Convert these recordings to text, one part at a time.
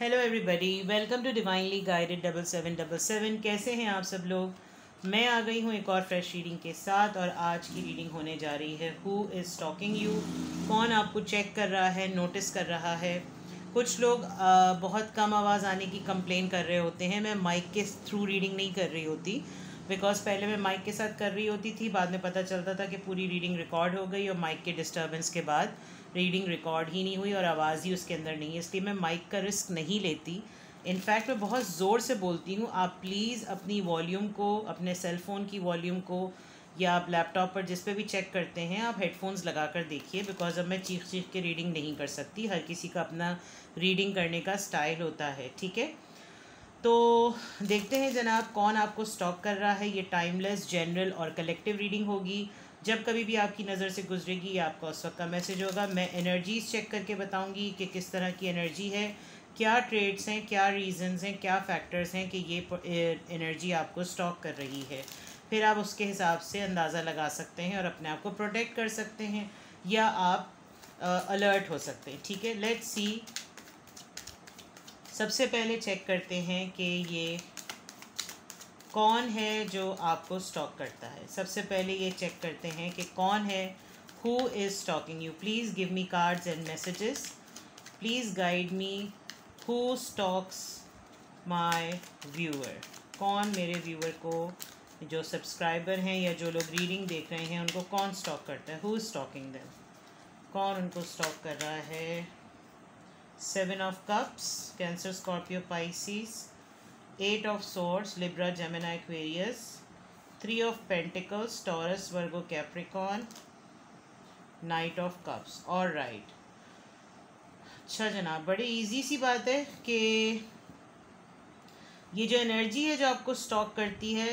Hello everybody, welcome to divinely guided 7777। कैसे हैं आप सब लोग। मैं आ गई हूँ एक और फ्रेश रीडिंग के साथ और आज की रीडिंग होने जा रही है हु इज़ स्टॉकिंग यू। कौन आपको चेक कर रहा है, नोटिस कर रहा है। कुछ लोग बहुत कम आवाज़ आने की कंप्लेन कर रहे होते हैं। मैं माइक के थ्रू रीडिंग नहीं कर रही होती, बिकॉज पहले मैं माइक के साथ कर रही होती थी, बाद में पता चलता था कि पूरी रीडिंग रिकॉर्ड हो गई और माइक के डिस्टर्बेंस के बाद रीडिंग रिकॉर्ड ही नहीं हुई और आवाज़ ही उसके अंदर नहीं है, इसलिए मैं माइक का रिस्क नहीं लेती। इनफैक्ट मैं बहुत ज़ोर से बोलती हूँ। आप प्लीज़ अपनी वॉल्यूम को, अपने सेल फ़ोन की वॉल्यूम को, या आप लैपटॉप पर जिस पे भी चेक करते हैं आप हेडफोन्स लगा कर देखिए, बिकॉज अब मैं चीख चीख के रीडिंग नहीं कर सकती। हर किसी का अपना रीडिंग करने का स्टाइल होता है, ठीक है। तो देखते हैं जनाब कौन आपको स्टॉक कर रहा है। ये टाइमलेस, जनरल और कलेक्टिव रीडिंग होगी। जब कभी भी आपकी नज़र से गुजरेगी आपका उस वक्त का मैसेज होगा। मैं एनर्जीज चेक करके बताऊंगी कि किस तरह की एनर्जी है, क्या ट्रेड्स हैं, क्या रीजंस हैं, क्या फैक्टर्स हैं कि ये एनर्जी आपको स्टॉक कर रही है। फिर आप उसके हिसाब से अंदाज़ा लगा सकते हैं और अपने आप को प्रोटेक्ट कर सकते हैं, या आप अलर्ट हो सकते हैं, ठीक है। Let's see. सबसे पहले चेक करते हैं कि ये कौन है जो आपको स्टॉक करता है। सबसे पहले ये चेक करते हैं कि कौन है who is stalking you. Please give me cards and messages. Please guide me. Who stalks my viewer. कौन मेरे व्यूअर को, जो सब्सक्राइबर हैं या जो लोग रीडिंग देख रहे हैं, उनको कौन स्टॉक करता है। Who is stalking them. कौन उनको स्टॉक कर रहा है। 7 of Cups, Cancer, Scorpio, Pisces. 8 of Swords, Libra, Gemini, Aquarius. 3 of Pentacles, Taurus, Virgo, Capricorn. Knight of Cups. All right. अच्छा जनाब, बड़ी इजी सी बात है कि ये जो एनर्जी है जो आपको स्टॉक करती है,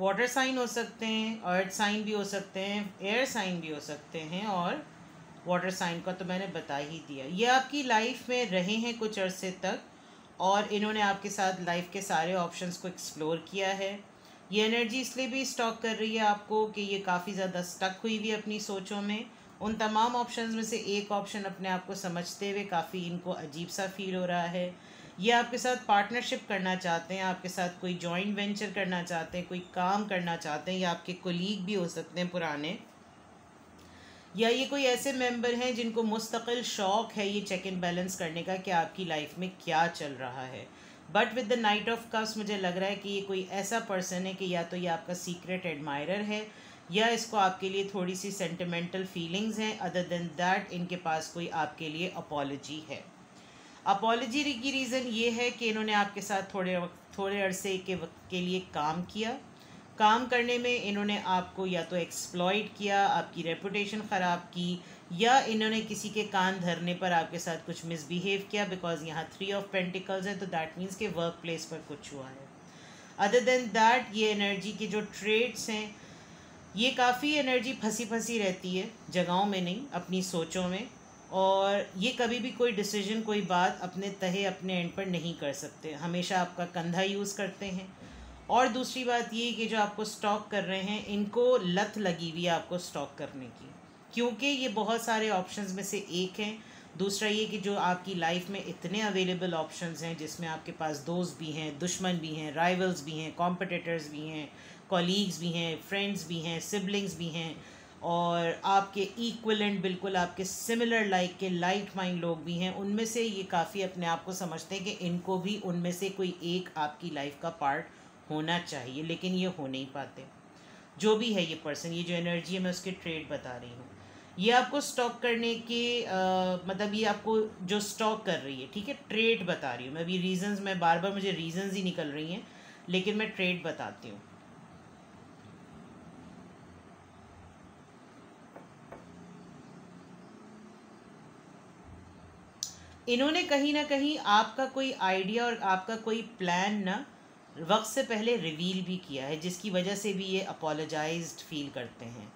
वाटर साइन हो सकते हैं, अर्थ साइन भी हो सकते हैं, एयर साइन भी हो सकते हैं, और वाटर साइन का तो मैंने बता ही दिया। ये आपकी लाइफ में रहे हैं कुछ अरसे तक और इन्होंने आपके साथ लाइफ के सारे ऑप्शंस को एक्सप्लोर किया है। ये एनर्जी इसलिए भी स्टॉक कर रही है आपको कि ये काफ़ी ज़्यादा स्टक हुई हुई है अपनी सोचों में। उन तमाम ऑप्शंस में से एक ऑप्शन अपने आप को समझते हुए काफ़ी इनको अजीब सा फील हो रहा है। ये आपके साथ पार्टनरशिप करना चाहते हैं, आपके साथ कोई जॉइंट वेंचर करना चाहते हैं, कोई काम करना चाहते हैं, या आपके कोलीग भी हो सकते हैं पुराने, या ये कोई ऐसे मेंबर हैं जिनको मुस्तकिल शौक़ है ये चेक इन बैलेंस करने का कि आपकी लाइफ में क्या चल रहा है। But with the night of cups मुझे लग रहा है कि ये कोई ऐसा पर्सन है कि या तो ये आपका सीक्रेट एडमायरर है, या इसको आपके लिए थोड़ी सी सेंटिमेंटल फीलिंग्स हैं। अदर देन दैट इनके पास कोई आपके लिए अपॉलजी है। अपॉलजी की रीज़न ये है कि इन्होंने आपके साथ थोड़े अरसे के वक्त के लिए काम किया। काम करने में इन्होंने आपको या तो एक्सप्लॉइट किया, आपकी रेपुटेशन ख़राब की, या इन्होंने किसी के कान धरने पर आपके साथ कुछ मिसबिहेव किया, बिकॉज यहाँ 3 ऑफ पेंटिकल्स है, तो दैट मीन्स के वर्क प्लेस पर कुछ हुआ है। अदर देन दैट ये एनर्जी के जो ट्रेड्स हैं, ये काफ़ी एनर्जी फंसी फंसी रहती है, जगहों में नहीं, अपनी सोचों में। और ये कभी भी कोई डिसीजन, कोई बात अपने तहे, अपने एंड पर नहीं कर सकते, हमेशा आपका कंधा यूज़ करते हैं। और दूसरी बात ये कि जो आपको स्टॉक कर रहे हैं इनको लत लगी हुई है आपको स्टॉक करने की, क्योंकि ये बहुत सारे ऑप्शंस में से एक हैं। दूसरा ये कि जो आपकी लाइफ में इतने अवेलेबल ऑप्शंस हैं, जिसमें आपके पास दोस्त भी हैं, दुश्मन भी हैं, राइवल्स भी हैं, कॉम्पिटिटर्स भी हैं, कॉलीग्स भी हैं, फ्रेंड्स भी हैं, सिबलिंग्स भी हैं, और आपके इक्वलेंट, बिल्कुल आपके सिमिलर लाइक के लाइट माइंड लोग भी हैं। उनमें से ये काफ़ी अपने आप को समझते हैं कि इनको भी उनमें से कोई एक आपकी लाइफ का पार्ट होना चाहिए, लेकिन ये हो नहीं पाते। जो भी है ये पर्सन, ये जो एनर्जी है, मैं उसके ट्रेड बता रही हूँ। ये आपको स्टॉक करने के मतलब ये आपको जो स्टॉक कर रही है, ठीक है, ट्रेड बता रही हूँ मैं। अभी रीजंस, मैं बार बार मुझे रीजंस ही निकल रही हैं, लेकिन मैं ट्रेड बताती हूँ। इन्होंने कहीं ना कहीं आपका कोई आइडिया और आपका कोई प्लान ना वक्त से पहले रिवील भी किया है, जिसकी वजह से भी ये अपोलोजाइज्ड फील करते हैं।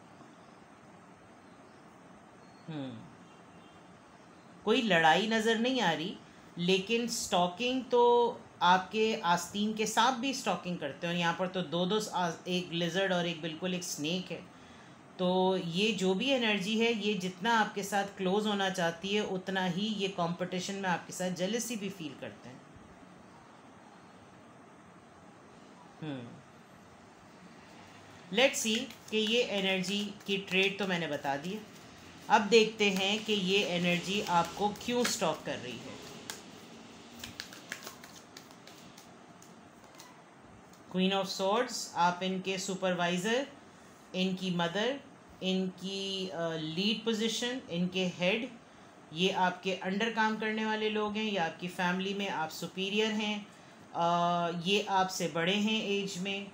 कोई लड़ाई नज़र नहीं आ रही, लेकिन स्टॉकिंग तो आपके आस्तीन के सांप भी स्टॉकिंग करते हैं, और यहाँ पर तो दो एक लिजर्ड और एक बिल्कुल एक स्नेक है। तो ये जो भी एनर्जी है, ये जितना आपके साथ क्लोज होना चाहती है उतना ही ये कंपटीशन में आपके साथ जेलसी भी फील करते हैं। लेट्स सी कि ये एनर्जी की ट्रेड तो मैंने बता दी है। अब देखते हैं कि ये एनर्जी आपको क्यों स्टॉक कर रही है। क्वीन ऑफ सॉर्ड्स, आप इनके सुपरवाइज़र, इनकी मदर, इनकी लीड पोजीशन, इनके हेड, ये आपके अंडर काम करने वाले लोग हैं या आपकी फैमिली में आप सुपीरियर हैं। ये आपसे बड़े हैं एज में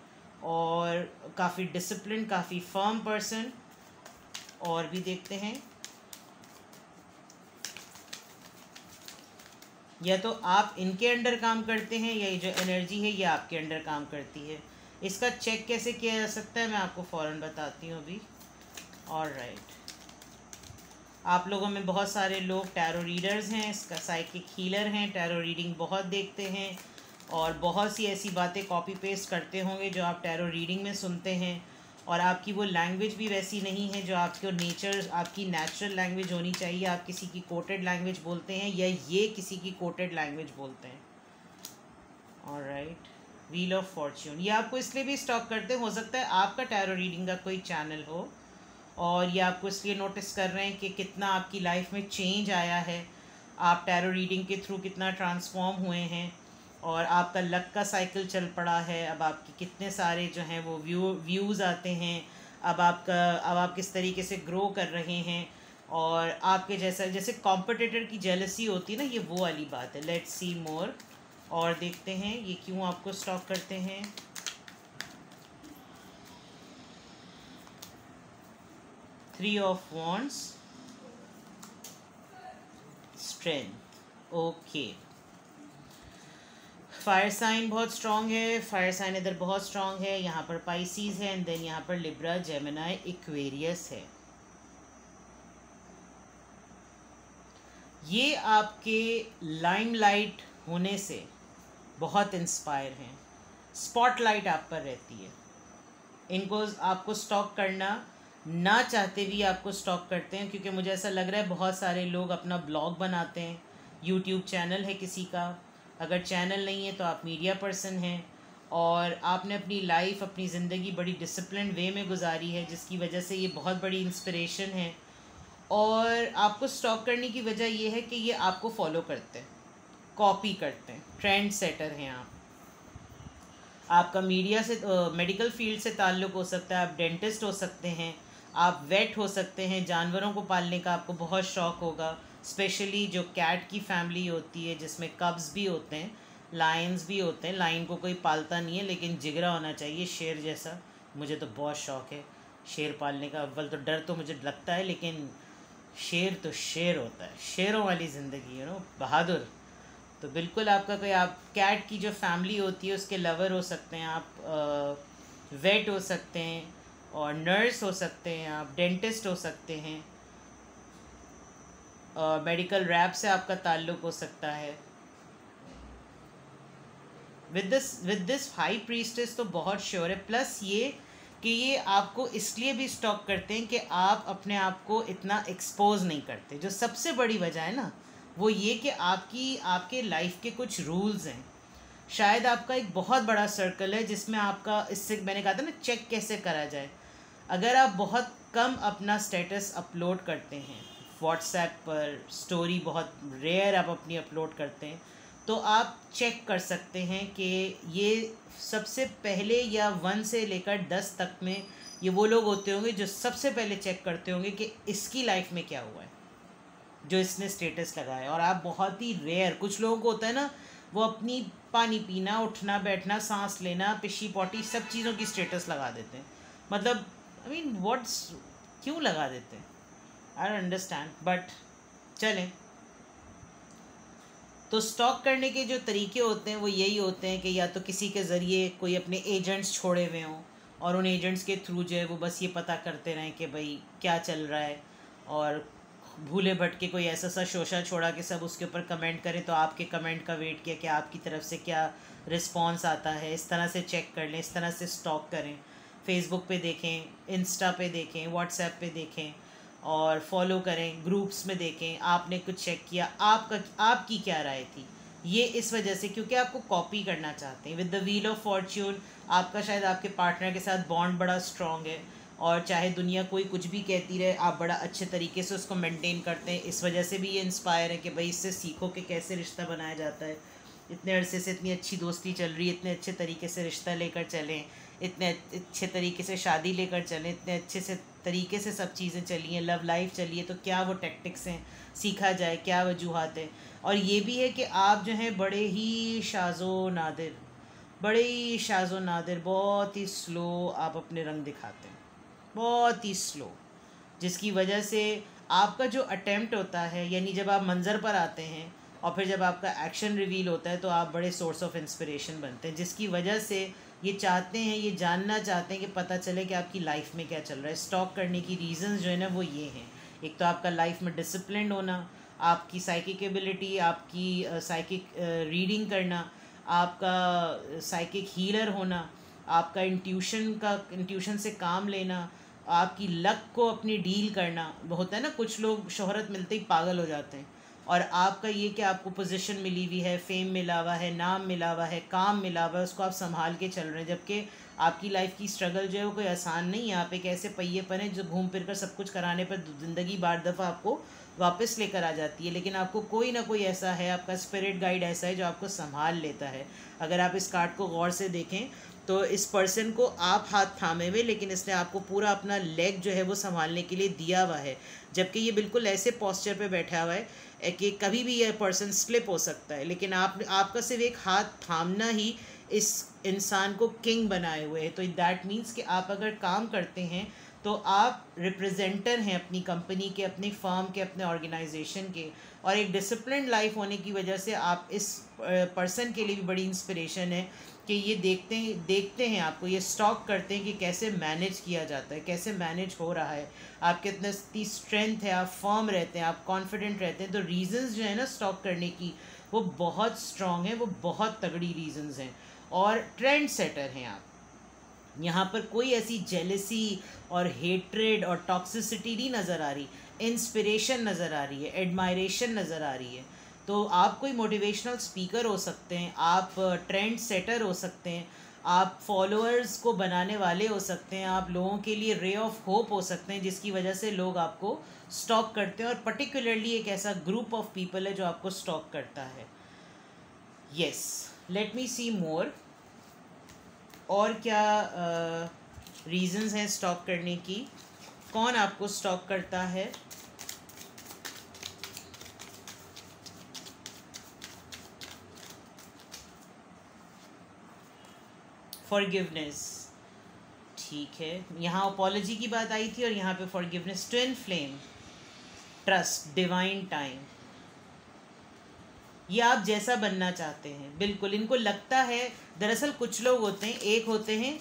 और काफ़ी डिसिप्लिन, काफ़ी फर्म पर्सन। और भी देखते हैं, या तो आप इनके अंडर काम करते हैं या ये जो एनर्जी है ये आपके अंडर काम करती है। इसका चेक कैसे किया जा सकता है मैं आपको फ़ौरन बताती हूँ अभी। ऑलराइट, आप लोगों में बहुत सारे लोग टैरो रीडर्स हैं, इसका साइकिक हीलर हैं, टैरो रीडिंग बहुत देखते हैं और बहुत सी ऐसी बातें कॉपी पेस्ट करते होंगे जो आप टैरो रीडिंग में सुनते हैं। और आपकी वो लैंग्वेज भी वैसी नहीं है जो आपको नेचर, आपकी नेचुरल लैंग्वेज होनी चाहिए। आप किसी की कोटेड लैंग्वेज बोलते हैं या ये किसी की कोटेड लैंग्वेज बोलते हैं। ऑलराइट, व्हील ऑफ फॉर्च्यून, ये आपको इसलिए भी स्टॉक करते हैं, हो सकता है आपका टैरो रीडिंग का कोई चैनल हो और ये आपको इसलिए नोटिस कर रहे हैं कि कितना आपकी लाइफ में चेंज आया है, आप टैरो रीडिंग के थ्रू कितना ट्रांसफॉर्म हुए हैं और आपका लक का साइकिल चल पड़ा है। अब आपके कितने सारे जो हैं वो व्यूज़ आते हैं, अब आप किस तरीके से ग्रो कर रहे हैं और आपके जैसे कॉम्पिटिटर की जेलसी होती है ना, ये वो वाली बात है। लेट्स सी मोर, और देखते हैं ये क्यों आपको स्टॉक करते हैं। Three of wands, strength, okay. Fire sign बहुत स्ट्रॉन्ग है, फायर साइन इधर बहुत स्ट्रॉन्ग है, यहाँ पर पाइसीज है एंड देन यहाँ पर लिब्रा, जेमिनाई, इक्वेरियस है। ये आपके लाइमलाइट होने से बहुत इंस्पायर हैं, स्पॉटलाइट आप पर रहती है। इनको आपको स्टॉक करना ना चाहते भी आपको स्टॉक करते हैं, क्योंकि मुझे ऐसा लग रहा है बहुत सारे लोग अपना ब्लॉग बनाते हैं, यूट्यूब चैनल है किसी का, अगर चैनल नहीं है तो आप मीडिया पर्सन हैं और आपने अपनी लाइफ, अपनी ज़िंदगी बड़ी डिसिप्लिन वे में गुजारी है, जिसकी वजह से ये बहुत बड़ी इंस्पिरेशन है। और आपको स्टॉक करने की वजह ये है कि ये आपको फॉलो करते हैं, कॉपी करते हैं, ट्रेंड सेटर हैं आप। आपका मीडिया से, मेडिकल फील्ड से ताल्लुक़ हो सकता है, आप डेंटिस्ट हो सकते हैं, आप वेट हो सकते हैं, जानवरों को पालने का आपको बहुत शौक़ होगा, स्पेशली जो कैट की फैमिली होती है जिसमें कब्स भी होते हैं, लायंस भी होते हैं। लायन को कोई पालता नहीं है लेकिन जिगरा होना चाहिए शेर जैसा। मुझे तो बहुत शौक़ है शेर पालने का। अव्वल तो डर तो मुझे लगता है, लेकिन शेर तो शेर होता है, शेरों वाली ज़िंदगी, बहादुर। तो बिल्कुल आपका कोई, आप कैट की जो फैमिली होती है उसके लवर हो सकते हैं आप, वेट हो सकते हैं और नर्स हो सकते हैं, आप डेंटिस्ट हो सकते हैं, मेडिकल रैप से आपका ताल्लुक़ हो सकता है। विद दिस हाई प्रीस्टेस तो बहुत श्योर है। प्लस ये कि ये आपको इसलिए भी स्टॉक करते हैं कि आप अपने आप को इतना एक्सपोज नहीं करते। जो सबसे बड़ी वजह है ना, वो ये कि आपके लाइफ के कुछ रूल्स हैं। शायद आपका एक बहुत बड़ा सर्कल है जिसमें आपका, इससे मैंने कहा था ना चेक कैसे करा जाए। अगर आप बहुत कम अपना स्टेटस अपलोड करते हैं व्हाट्सएप पर, स्टोरी बहुत रेयर आप अपनी अपलोड करते हैं, तो आप चेक कर सकते हैं कि ये सबसे पहले या 1 से लेकर 10 तक में ये वो लोग होते होंगे जो सबसे पहले चेक करते होंगे कि इसकी लाइफ में क्या हुआ है, जो इसने स्टेटस लगाया है। और आप बहुत ही रेयर, कुछ लोगों को होता है ना, वो अपनी पानी पीना, उठना बैठना, सांस लेना, पिशी पॉटी, सब चीज़ों की स्टेटस लगा देते हैं। मतलब आई मीन व्हाट्स, क्यों लगा देते हैं, आई डोंट अंडरस्टैंड, बट चलें। तो स्टॉक करने के जो तरीके होते हैं वो यही होते हैं कि या तो किसी के ज़रिए कोई अपने एजेंट्स छोड़े हुए हों और उन एजेंट्स के थ्रू जो है वो बस ये पता करते रहें कि भाई क्या चल रहा है, और भूले भटके कोई ऐसा सा शोशा छोड़ा कि सब उसके ऊपर कमेंट करें, तो आपके कमेंट का वेट किया कि आपकी तरफ से क्या रिस्पॉन्स आता है। इस तरह से चेक कर लें, इस तरह से स्टॉक करें। फेसबुक पे देखें, इंस्टा पे देखें, व्हाट्सएप पे देखें और फॉलो करें, ग्रुप्स में देखें, आपने कुछ चेक किया, आपकी क्या राय थी। ये इस वजह से क्योंकि आपको कॉपी करना चाहते हैं। With the wheel of Fortune आपका शायद आपके पार्टनर के साथ बॉन्ड बड़ा स्ट्रॉन्ग है और चाहे दुनिया कोई कुछ भी कहती रहे आप बड़ा अच्छे तरीके से उसको मेंटेन करते हैं। इस वजह से भी ये इंस्पायर है कि भाई इससे सीखो कि कैसे रिश्ता बनाया जाता है। इतने अरसे से इतनी अच्छी दोस्ती चल रही है, इतने अच्छे तरीके से रिश्ता लेकर चलें, इतने अच्छे तरीके से शादी लेकर चलें, इतने अच्छे से तरीके से सब चीज़ें चली हैं, लव लाइफ चली है, तो क्या वो टैक्टिक्स हैं, सीखा जाए, क्या वजूहात है। और ये भी है कि आप जो हैं बड़े ही शाज़ो नादिर बहुत ही स्लो आप अपने रंग दिखाते हैं, बहुत ही स्लो, जिसकी वजह से आपका जो अटेम्प्ट होता है, यानी जब आप मंज़र पर आते हैं और फिर जब आपका एक्शन रिवील होता है तो आप बड़े सोर्स ऑफ इंस्पिरेशन बनते हैं, जिसकी वजह से ये चाहते हैं, ये जानना चाहते हैं कि पता चले कि आपकी लाइफ में क्या चल रहा है। स्टॉक करने की रीज़न्स जो है ना वो ये हैं। एक तो आपका लाइफ में डिसिप्लिन होना, आपकी साइकिक एबिलिटी, आपकी साइकिक रीडिंग करना, आपका साइकिक हीलर होना, आपका इंट्यूशन से काम लेना, आपकी लक को अपनी डील करना। होता है ना कुछ लोग शोहरत मिलते ही पागल हो जाते हैं, और आपका ये कि आपको पोजीशन मिली हुई है, फेम मिला हुआ है, नाम मिला हुआ है, काम मिला हुआ है, उसको आप संभाल के चल रहे हैं, जबकि आपकी लाइफ की स्ट्रगल जो है वो कोई आसान नहीं है। आप एक ऐसे पहिए पर हैं जो घूम फिर कर सब कुछ कराने पर ज़िंदगी बार दफ़ा आपको वापस लेकर आ जाती है, लेकिन आपको कोई ना कोई ऐसा है, आपका स्पिरिट गाइड ऐसा है जो आपको संभाल लेता है। अगर आप इस कार्ड को गौर से देखें तो इस पर्सन को आप हाथ थामे हुए, लेकिन इसने आपको पूरा अपना लेग जो है वो संभालने के लिए दिया हुआ है, जबकि ये बिल्कुल ऐसे पोस्चर पे बैठा हुआ है कि कभी भी ये पर्सन स्लिप हो सकता है, लेकिन आपका सिर्फ एक हाथ थामना ही इस इंसान को किंग बनाए हुए है। तो दैट मीन्स कि आप अगर काम करते हैं तो आप रिप्रेजेंटर हैं अपनी कंपनी के, अपनी फर्म के, अपने ऑर्गेनाइजेशन के, और एक डिसिप्लिन्ड लाइफ होने की वजह से आप इस पर्सन के लिए भी बड़ी इंस्पिरेशन है कि ये देखते हैं आपको, ये स्टॉक करते हैं कि कैसे मैनेज किया जाता है, कैसे मैनेज हो रहा है, आप कितनी स्ट्रेंथ है, आप फर्म रहते हैं, आप कॉन्फिडेंट रहते हैं। तो रीज़न्स जो है ना स्टॉक करने की वो बहुत स्ट्रॉन्ग है, वो बहुत तगड़ी रीज़न्स हैं, और ट्रेंड सेटर हैं आप। यहाँ पर कोई ऐसी जेलसी और हेट्रेड और टॉक्सिसिटी नहीं नज़र आ रही, इंस्पिरेशन नज़र आ रही है, एडमायरेशन नज़र आ रही है। तो आप कोई मोटिवेशनल स्पीकर हो सकते हैं, आप ट्रेंड सेटर हो सकते हैं, आप फॉलोअर्स को बनाने वाले हो सकते हैं, आप लोगों के लिए रे ऑफ होप हो सकते हैं, जिसकी वजह से लोग आपको स्टॉक करते हैं, और पर्टिकुलरली एक ऐसा ग्रुप ऑफ पीपल है जो आपको स्टॉक करता है। येस, लेट मी सी मोर। और क्या रीज़न्स हैं स्टॉक करने की, कौन आपको स्टॉक करता है। फॉरगिवनेस, ठीक है, यहाँ अपॉलॉजी की बात आई थी और यहाँ पे forgiveness. Twin flame, trust, divine time, ये आप जैसा बनना चाहते हैं। बिल्कुल इनको लगता है, दरअसल कुछ लोग होते हैं, एक होते हैं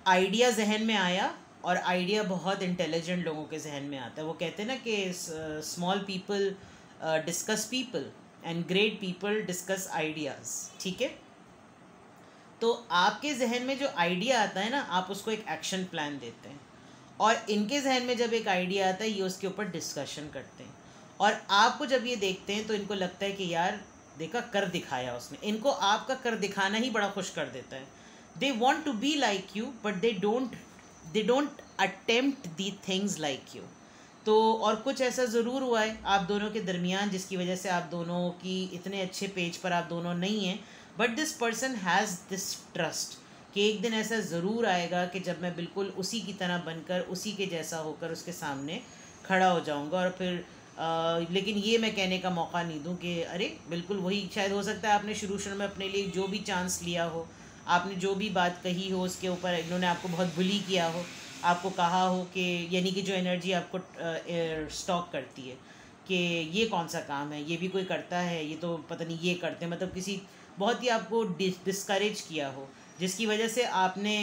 आइडिया जहन में आया, और आइडिया बहुत इंटेलिजेंट लोगों के जहन में आता है। वो कहते हैं ना कि small people discuss people and great people discuss ideas, ठीक है। तो आपके जहन में जो आइडिया आता है ना, आप उसको एक एक्शन प्लान देते हैं, और इनके जहन में जब एक आइडिया आता है ये उसके ऊपर डिस्कशन करते हैं, और आपको जब ये देखते हैं तो इनको लगता है कि यार देखा, कर दिखाया उसने। इनको आपका कर दिखाना ही बड़ा खुश कर देता है। They want to be like you but they don't attempt the things like you. तो और कुछ ऐसा ज़रूर हुआ है आप दोनों के दरमियान जिसकी वजह से आप दोनों की इतने अच्छे पेज पर आप दोनों नहीं हैं, but this person has this trust कि एक दिन ऐसा ज़रूर आएगा कि जब मैं बिल्कुल उसी की तरह बनकर, उसी के जैसा होकर उसके सामने खड़ा हो जाऊंगा। और फिर लेकिन ये मैं कहने का मौका नहीं दूं कि अरे बिल्कुल वही, शायद हो सकता है आपने शुरू में अपने लिए जो भी चांस लिया हो, आपने जो भी बात कही हो उसके ऊपर इन्होंने आपको बहुत बुली किया हो, आपको कहा हो कि, यानी कि जो एनर्जी आपको स्टॉक करती है कि ये कौन सा काम है, ये भी कोई करता है, ये तो पता नहीं ये करते हैं, मतलब किसी बहुत ही आपको डिस्करेज किया हो, जिसकी वजह से आपने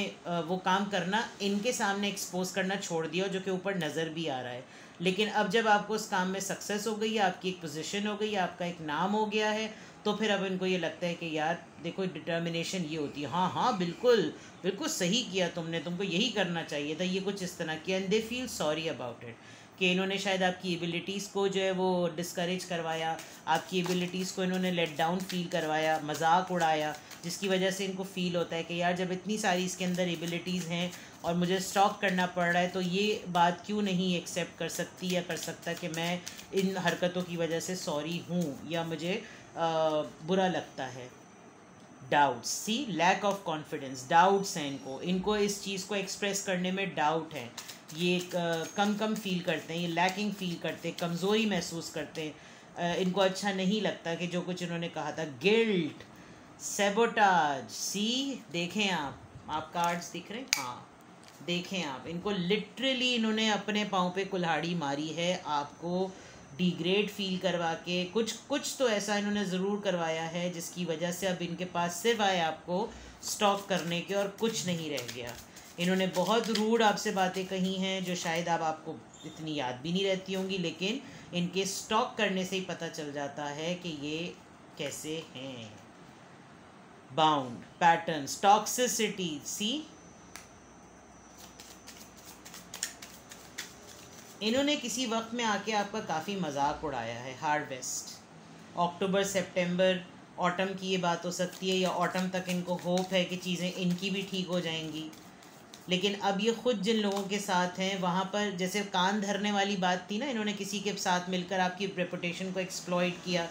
वो काम करना, इनके सामने एक्सपोज करना छोड़ दिया, जो कि ऊपर नज़र भी आ रहा है। लेकिन अब जब आपको उस काम में सक्सेस हो गई है, आपकी एक पोजीशन हो गई है, आपका एक नाम हो गया है, तो फिर अब इनको ये लगता है कि यार देखो डिटर्मिनेशन ये होती है, हाँ हाँ बिल्कुल बिल्कुल सही किया तुमने, तुमको यही करना चाहिए था, ये कुछ इस तरह किया, and they feel sorry about it कि इन्होंने शायद आपकी एबिलिटीज़ को जो है वो डिस्करेज करवाया, आपकी एबिलिटीज़ को इन्होंने लेट डाउन फील करवाया, मजाक उड़ाया, जिसकी वजह से इनको फील होता है कि यार जब इतनी सारी इसके अंदर एबिलिटीज़ हैं और मुझे स्टॉक करना पड़ रहा है तो ये बात क्यों नहीं एक्सेप्ट कर सकती या कर सकता कि मैं इन हरकतों की वजह से सॉरी हूँ या मुझे बुरा लगता है। Doubts, see lack of confidence, doubts हैं इनको, इनको इस चीज़ को एक्सप्रेस करने में डाउट है, ये कम कम फील करते हैं, ये लैकिंग फील करते हैं, कमज़ोरी महसूस करते हैं, इनको अच्छा नहीं लगता कि जो कुछ इन्होंने कहा था। गिल्ट, सेबोटाज, सी देखें आप कार्ड्स दिख रहे हैं, हाँ देखें आप, इनको लिटरली इन्होंने अपने पाँव पे कुल्हाड़ी मारी है, आपको डिग्रेड फील करवा के कुछ तो ऐसा इन्होंने ज़रूर करवाया है जिसकी वजह से अब इनके पास सिर्फ आए आपको स्टॉक करने के और कुछ नहीं रह गया। इन्होंने बहुत रूड आपसे बातें कही हैं जो शायद आपको इतनी याद भी नहीं रहती होंगी, लेकिन इनके स्टॉक करने से ही पता चल जाता है कि ये कैसे हैं। बाउंड, पैटर्न्स, टॉक्सिसिटी, सी इन्होंने किसी वक्त में आके आपका काफ़ी मजाक उड़ाया है। हार्वेस्ट, अक्टूबर सितंबर ऑटम की ये बात हो सकती है, या ऑटम तक इनको होप है कि चीज़ें इनकी भी ठीक हो जाएंगी, लेकिन अब ये खुद जिन लोगों के साथ हैं वहाँ पर जैसे कान धरने वाली बात थी ना, इन्होंने किसी के साथ मिलकर आपकी रेपुटेशन को एक्सप्लॉइट किया,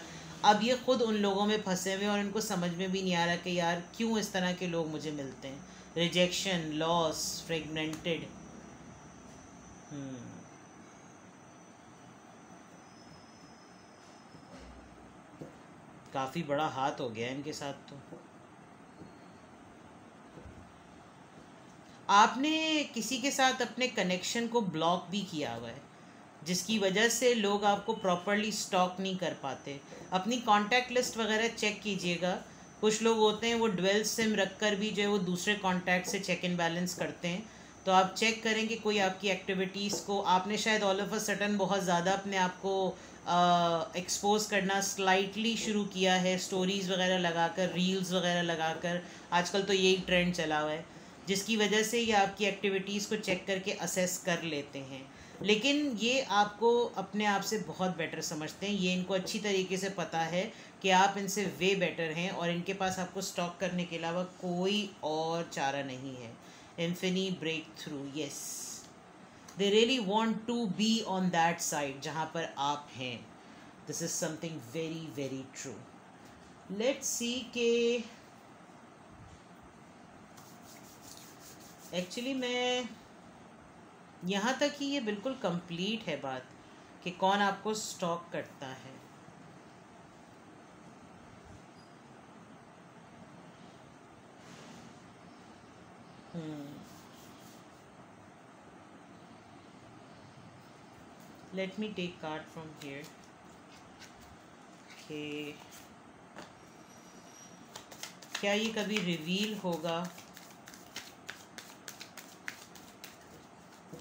अब ये खुद उन लोगों में फंसे हुए और इनको समझ में भी नहीं आ रहा कि यार क्यों इस तरह के लोग मुझे मिलते हैं। रिजेक्शन, लॉस, फ्रेगमेंटेड, काफ़ी बड़ा हाथ हो गया इनके साथ। तो आपने किसी के साथ अपने कनेक्शन को ब्लॉक भी किया हुआ है, जिसकी वजह से लोग आपको प्रॉपरली स्टॉक नहीं कर पाते। अपनी कांटेक्ट लिस्ट वगैरह चेक कीजिएगा, कुछ लोग होते हैं वो ड्वेल सिम रख कर भी जो है वो दूसरे कॉन्टैक्ट से चेक इन बैलेंस करते हैं, तो आप चेक करें कि कोई आपकी एक्टिविटीज़ को आपने शायद ऑल ऑफ अ सडन बहुत ज़्यादा अपने आप को एक्सपोज करना स्लाइटली शुरू किया है, स्टोरीज़ वगैरह लगाकर, रील्स वगैरह लगाकर, आजकल तो यही ट्रेंड चला हुआ है, जिसकी वजह से ये आपकी एक्टिविटीज़ को चेक करके असेस कर लेते हैं। लेकिन ये आपको अपने आप से बहुत बेटर समझते हैं, ये इनको अच्छी तरीके से पता है कि आप इनसे वे बेटर हैं और इनके पास आपको स्टॉक करने के अलावा कोई और चारा नहीं है। Infinite breakthrough, yes, they really want to be on that side जहाँ पर आप हैं। This is something very very true. Let's see के एक्चुअली मैं यहाँ तक ही ये बिल्कुल कंप्लीट है बात कि कौन आपको स्टॉक करता है। Let me take card from here कि क्या ये कभी रिवील होगा,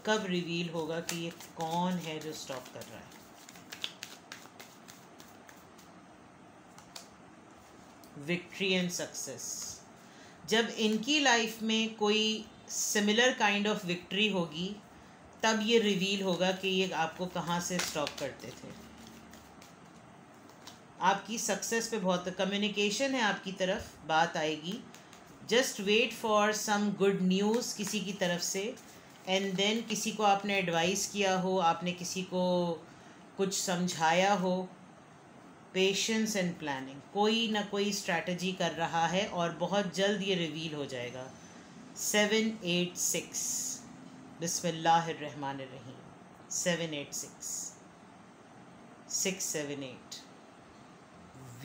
कब रिवील होगा कि ये कौन है जो स्टॉक कर रहा है। विक्ट्री एंड सक्सेस, जब इनकी लाइफ में कोई सिमिलर काइंड ऑफ विक्ट्री होगी तब ये रिवील होगा कि ये आपको कहाँ से स्टॉक करते थे। आपकी सक्सेस पे बहुत कम्युनिकेशन है, आपकी तरफ बात आएगी। Just wait for some good news किसी की तरफ से, एंड देन किसी को आपने एडवाइस किया हो, आपने किसी को कुछ समझाया हो। पेशेंस एंड प्लानिंग, कोई ना कोई स्ट्रैटेजी कर रहा है और बहुत जल्द ये रिवील हो जाएगा। 786, बिस्मिल्लाहिर्रहमानिर्रहीम, 786, 678,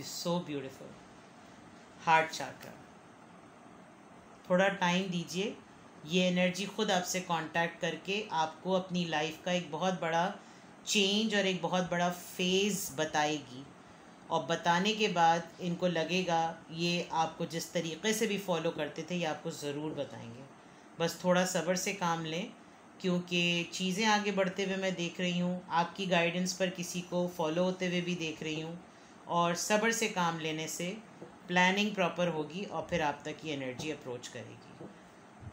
सो ब्यूटिफुल। हार्ट चाक्रा, थोड़ा टाइम दीजिए, ये एनर्जी खुद आपसे कांटेक्ट करके आपको अपनी लाइफ का एक बहुत बड़ा चेंज और एक बहुत बड़ा फेज़ बताएगी, और बताने के बाद इनको लगेगा ये आपको जिस तरीक़े से भी फॉलो करते थे ये आपको ज़रूर बताएंगे। बस थोड़ा सब्र से काम लें, क्योंकि चीज़ें आगे बढ़ते हुए मैं देख रही हूँ, आपकी गाइडेंस पर किसी को फॉलो होते हुए भी देख रही हूँ, और सब्र से काम लेने से प्लानिंग प्रॉपर होगी और फिर आप तक ये एनर्जी अप्रोच करेगी।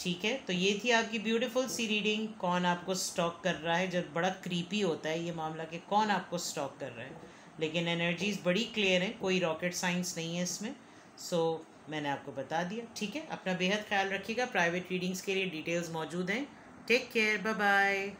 ठीक है, तो ये थी आपकी ब्यूटीफुल सी रीडिंग। कौन आपको स्टॉक कर रहा है, जब बड़ा क्रीपी होता है ये मामला कि कौन आपको स्टॉक कर रहा है, लेकिन एनर्जीज बड़ी क्लियर है, कोई रॉकेट साइंस नहीं है इसमें। सो मैंने आपको बता दिया। ठीक है, अपना बेहद ख्याल रखिएगा। प्राइवेट रीडिंग्स के लिए डिटेल्स मौजूद हैं। Take care, bye bye.